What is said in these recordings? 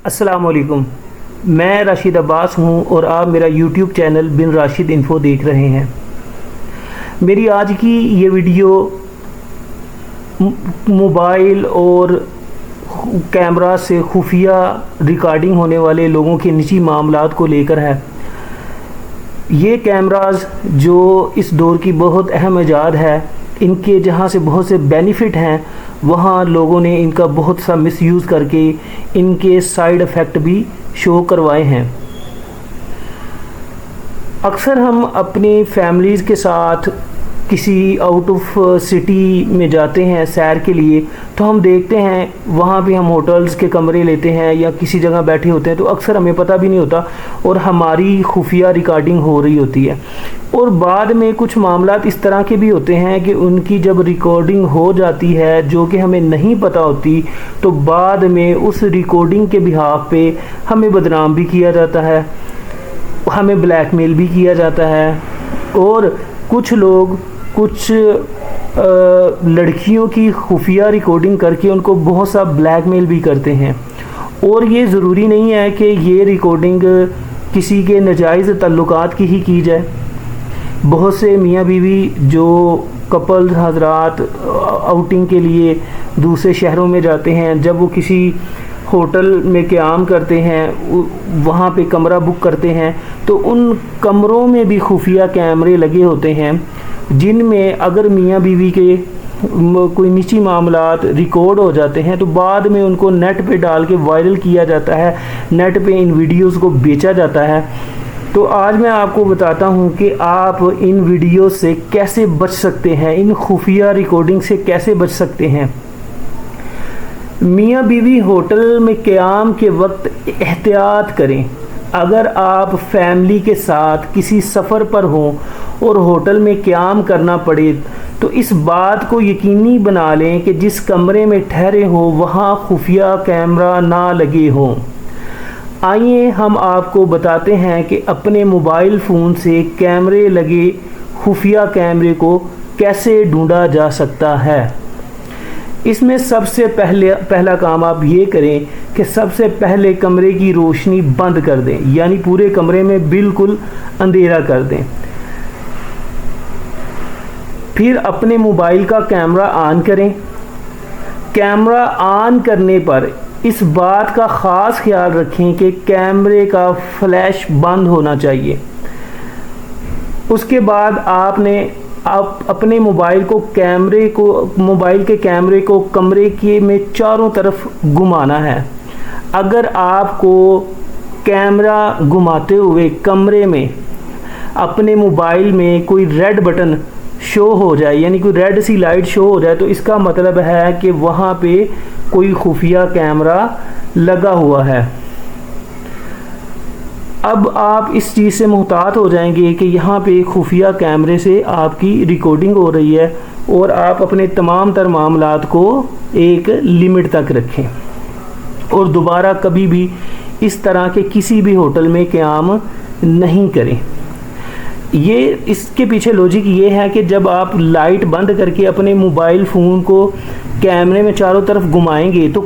अस्सलाम वालेकुम। मैं राशिद अब्बास हूँ और आप मेरा यूट्यूब चैनल बिन राशिद इन्फो देख रहे हैं। मेरी आज की ये वीडियो मोबाइल और कैमरा से खुफिया रिकॉर्डिंग होने वाले लोगों के निजी मामलात को लेकर है। ये कैमरास जो इस दौर की बहुत अहम इजाद है, इनके जहाँ से बहुत से बेनिफिट हैं, वहाँ लोगों ने इनका बहुत सा मिसयूज़ करके इनके साइड इफ़ेक्ट भी शो करवाए हैं। अक्सर हम अपनी फैमिलीज़ के साथ किसी आउट ऑफ सिटी में जाते हैं सैर के लिए, तो हम देखते हैं वहाँ भी हम होटल्स के कमरे लेते हैं या किसी जगह बैठे होते हैं, तो अक्सर हमें पता भी नहीं होता और हमारी खुफिया रिकॉर्डिंग हो रही होती है। और बाद में कुछ मामलात इस तरह के भी होते हैं कि उनकी जब रिकॉर्डिंग हो जाती है जो कि हमें नहीं पता होती, तो बाद में उस रिकॉर्डिंग के बिहाफ पे हमें बदनाम भी किया जाता है, हमें ब्लैकमेल भी किया जाता है। और कुछ लोग कुछ लड़कियों की खुफिया रिकॉर्डिंग करके उनको बहुत सा ब्लैकमेल भी करते हैं। और ये ज़रूरी नहीं है कि ये रिकॉर्डिंग किसी के नाजायज़ ताल्लुकात की ही जाए। बहुत से मियाँ बीवी जो कपल्स हजरात आउटिंग के लिए दूसरे शहरों में जाते हैं, जब वो किसी होटल में क़याम करते हैं, वहाँ पे कमरा बुक करते हैं, तो उन कमरों में भी खुफिया कैमरे लगे होते हैं, जिनमें अगर मियाँ बीवी के कोई निजी मामलात रिकॉर्ड हो जाते हैं तो बाद में उनको नेट पे डाल के वायरल किया जाता है, नेट पे इन वीडियोस को बेचा जाता है। तो आज मैं आपको बताता हूं कि आप इन वीडियो से कैसे बच सकते हैं, इन खुफिया रिकॉर्डिंग से कैसे बच सकते हैं। मियाँ बीवी होटल में क़याम के वक्त एहतियात करें। अगर आप फैमिली के साथ किसी सफ़र पर हों और होटल में क़याम करना पड़े, तो इस बात को यकीनी बना लें कि जिस कमरे में ठहरे हो वहाँ खुफिया कैमरा ना लगे हों। आइए हम आपको बताते हैं कि अपने मोबाइल फ़ोन से कैमरे लगे खुफिया कैमरे को कैसे ढूंढा जा सकता है। इसमें सबसे पहला काम आप ये करें कि सबसे पहले कमरे की रोशनी बंद कर दें, यानी पूरे कमरे में बिल्कुल अंधेरा कर दें। फिर अपने मोबाइल का कैमरा ऑन करें। कैमरा ऑन करने पर इस बात का ख़ास ख्याल रखें कि कैमरे का फ्लैश बंद होना चाहिए। उसके बाद आपने अपने मोबाइल के कैमरे को कमरे के में चारों तरफ घुमाना है। अगर आपको कैमरा घुमाते हुए कमरे में अपने मोबाइल में कोई रेड बटन शो हो जाए, यानी कोई रेड सी लाइट शो हो जाए, तो इसका मतलब है कि वहाँ पे कोई खुफिया कैमरा लगा हुआ है। अब आप इस चीज़ से मुहतात हो जाएंगे कि यहाँ पे खुफिया कैमरे से आपकी रिकॉर्डिंग हो रही है, और आप अपने तमाम तर मामलात को एक लिमिट तक रखें और दोबारा कभी भी इस तरह के किसी भी होटल में क़याम नहीं करें। ये इसके पीछे लॉजिक ये है कि जब आप लाइट बंद करके अपने मोबाइल फ़ोन को कैमरे में चारों तरफ घुमाएंगे, तो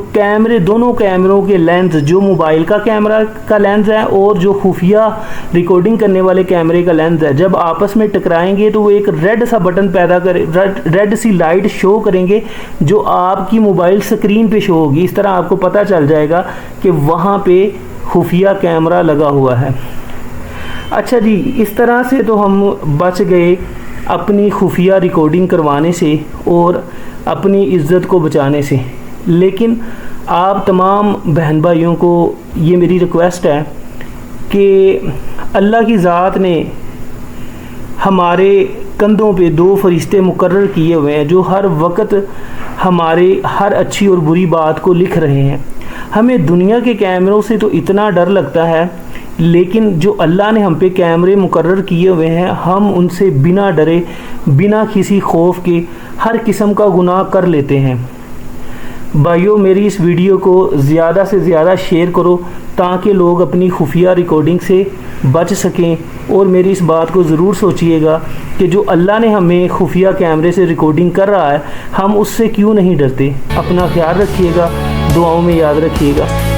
दोनों कैमरों के लेंस, जो मोबाइल का कैमरा का लेंस है और जो खुफिया रिकॉर्डिंग करने वाले कैमरे का लेंस है, जब आपस में टकराएंगे तो वो एक रेड सा बटन पैदा करे, रेड सी लाइट शो करेंगे जो आपकी मोबाइल स्क्रीन पे शो होगी। इस तरह आपको पता चल जाएगा कि वहाँ पे खुफिया कैमरा लगा हुआ है। अच्छा जी, इस तरह से तो हम बच गए अपनी खुफिया रिकॉर्डिंग करवाने से और अपनी इज़्ज़त को बचाने से। लेकिन आप तमाम बहन भाइयों को ये मेरी रिक्वेस्ट है कि अल्लाह की ज़ात ने हमारे कंधों पे 2 फरिश्ते मुकर्रर किए हुए हैं जो हर वक्त हमारे हर अच्छी और बुरी बात को लिख रहे हैं। हमें दुनिया के कैमरों से तो इतना डर लगता है, लेकिन जो अल्लाह ने हम पे कैमरे मुकर्रर किए हुए हैं, हम उनसे बिना डरे, बिना किसी खौफ के हर किस्म का गुनाह कर लेते हैं। भाइयों, मेरी इस वीडियो को ज़्यादा से ज़्यादा शेयर करो ताकि लोग अपनी खुफिया रिकॉर्डिंग से बच सकें। और मेरी इस बात को ज़रूर सोचिएगा कि जो अल्लाह ने हमें खुफिया कैमरे से रिकॉर्डिंग कर रहा है, हम उससे क्यों नहीं डरते। अपना ख्याल रखिएगा, दुआओं में याद रखिएगा।